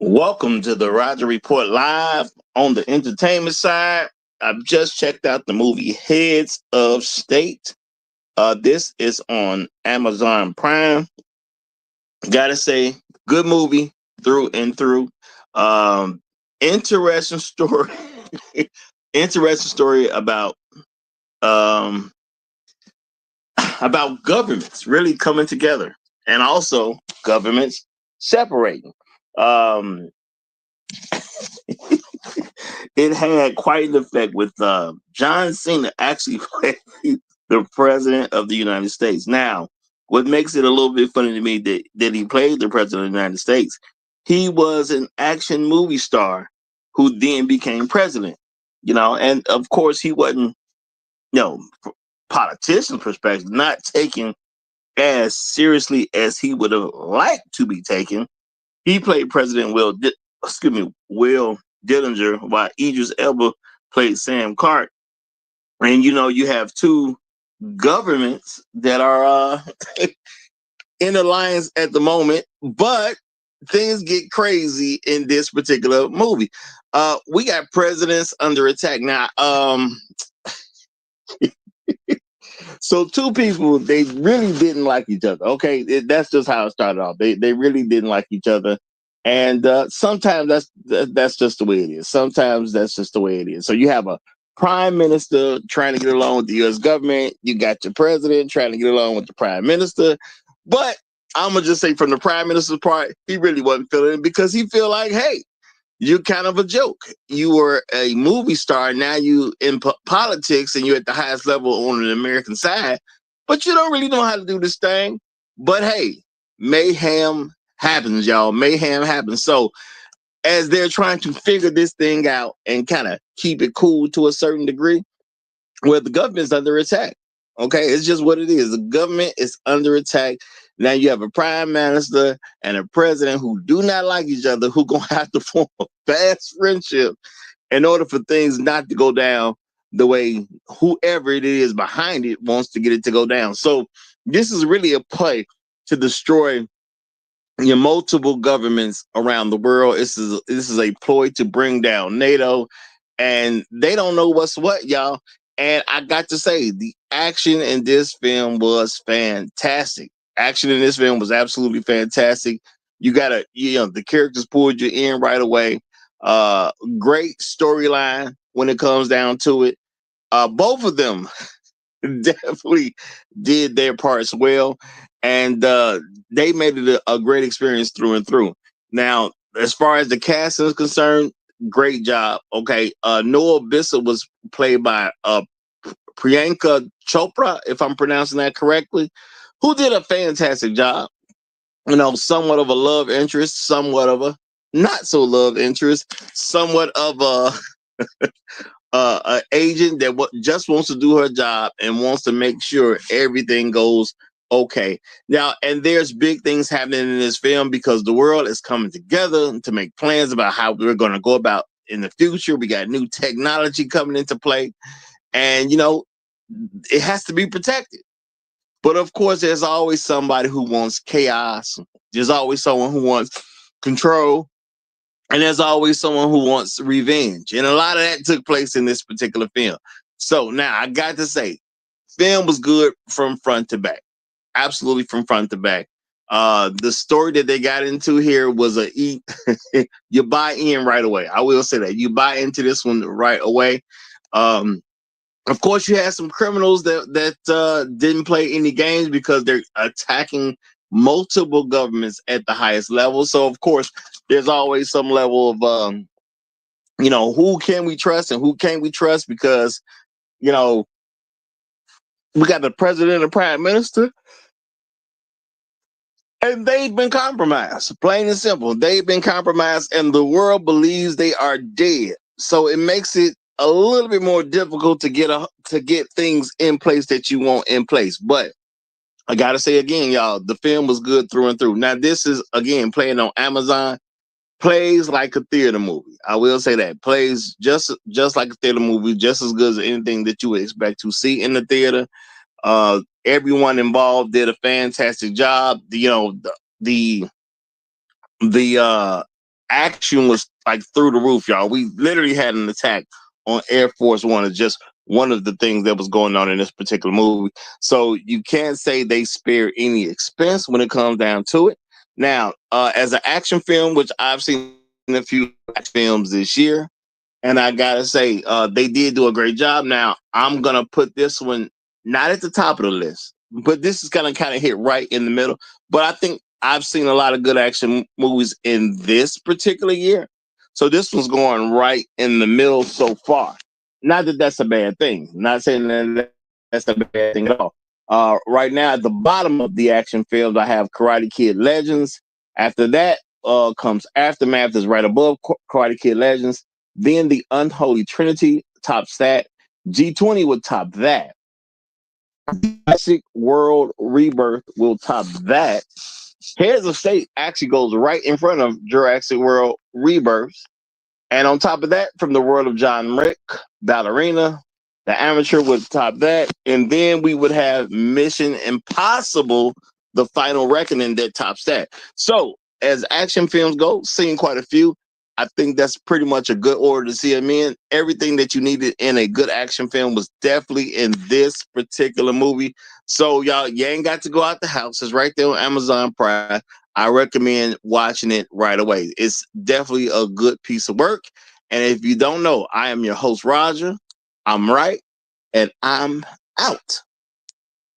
Welcome to the Roger Report Live. On the entertainment side, I've just checked out the movie Heads of State. This is on Amazon Prime. Gotta say, good movie through and through. Um, interesting story. Interesting story um, about governments really coming together and also governments separating. Um, it had quite an effect with John Cena actually played the president of the United States. Now, what makes it a little bit funny to me that he played the president of the United States, he was an action movie star who then became president. And of course he wasn't, politician perspective, not taken as seriously as he would have liked to be taken. He played President Will Dillinger, while Idris Elba played Sam Clark. And you have two governments that are in alliance at the moment, but things get crazy in this particular movie. We got presidents under attack now. So two people, they really didn't like each other. Okay, that's just how it started off. They really didn't like each other, and sometimes that's just the way it is. Sometimes that's just the way it is. So you have a prime minister trying to get along with the U.S. government. You got your president trying to get along with the prime minister, but I'm gonna just say from the prime minister's part, he really wasn't feeling it because he feel like, hey, you're kind of a joke. You were a movie star. Now you in politics and you're at the highest level on the American side, but you don't really know how to do this thing. But hey, mayhem happens, y'all. Mayhem happens. So as they're trying to figure this thing out and kind of keep it cool to a certain degree, well, the government's under attack. Okay, it's just what it is. The government is under attack. Now you have a prime minister and a president who do not like each other, who gonna have to form a fast friendship in order for things not to go down the way whoever it is behind it wants to get it to go down. So this is really a play to destroy your multiple governments around the world. This is a ploy to bring down NATO, and they don't know what's what, y'all. And I got to say, the action in this film was fantastic. Action in this film was absolutely fantastic. The characters pulled you in right away. Great storyline when it comes down to it. Both of them definitely did their parts well, and they made it a great experience through and through. Now, as far as the cast is concerned, great job. Okay, Noah Bissell was played by Priyanka Chopra, if I'm pronouncing that correctly, who did a fantastic job. Somewhat of a love interest, somewhat of a not so love interest, somewhat of a an agent that just wants to do her job and wants to make sure everything goes okay. Now, and there's big things happening in this film because the world is coming together to make plans about how we're going to go about in the future. We got new technology coming into play, and it has to be protected. But of course, there's always somebody who wants chaos. There's always someone who wants control. And there's always someone who wants revenge. And a lot of that took place in this particular film. So now I got to say, film was good from front to back. Absolutely from front to back. The story that they got into here was you buy in right away. I will say that. You buy into this one right away. Of course, you had some criminals that didn't play any games because they're attacking multiple governments at the highest level. So, of course, there's always some level of, who can we trust and who can't we trust because, you know, we got the president and prime minister, and they've been compromised. Plain and simple. They've been compromised, and the world believes they are dead. So it makes it a little bit more difficult to get things in place that you want in place. But I gotta say again, y'all, the film was good through and through. Now, this is again playing on Amazon. Plays like a theater movie. I will say that. Plays just like a theater movie, just as good as anything that you would expect to see in the theater. Everyone involved did a fantastic job. The action was like through the roof, y'all. We literally had an attack on Air Force One. Is just one of the things that was going on in this particular movie. So you can't say they spare any expense when it comes down to it. Now, as an action film, which I've seen a few films this year, and I gotta say, they did do a great job. Now, I'm gonna put this one not at the top of the list, but this is gonna kind of hit right in the middle. But I think I've seen a lot of good action movies in this particular year, so this one's going right in the middle so far. Not that that's a bad thing. Not saying that that's a bad thing at all. Right now, at the bottom of the action films, I have Karate Kid Legends. After that, comes Aftermath, is right above Karate Kid Legends. Then the Unholy Trinity tops that. G20 would top that. Jurassic World Rebirth will top that. Heads of State actually goes right in front of Jurassic World Rebirth. And on top of that, from the world of John Wick, Ballerina, The Amateur would top that. And then we would have Mission Impossible, The Final Reckoning, that tops that. So, as action films go, seen quite a few. I think that's pretty much a good order to see them in. Everything that you needed in a good action film was definitely in this particular movie. So, y'all, you ain't got to go out the house. It's right there on Amazon Prime. I recommend watching it right away. It's definitely a good piece of work. And if you don't know, I am your host, Roger. I'm right, and I'm out.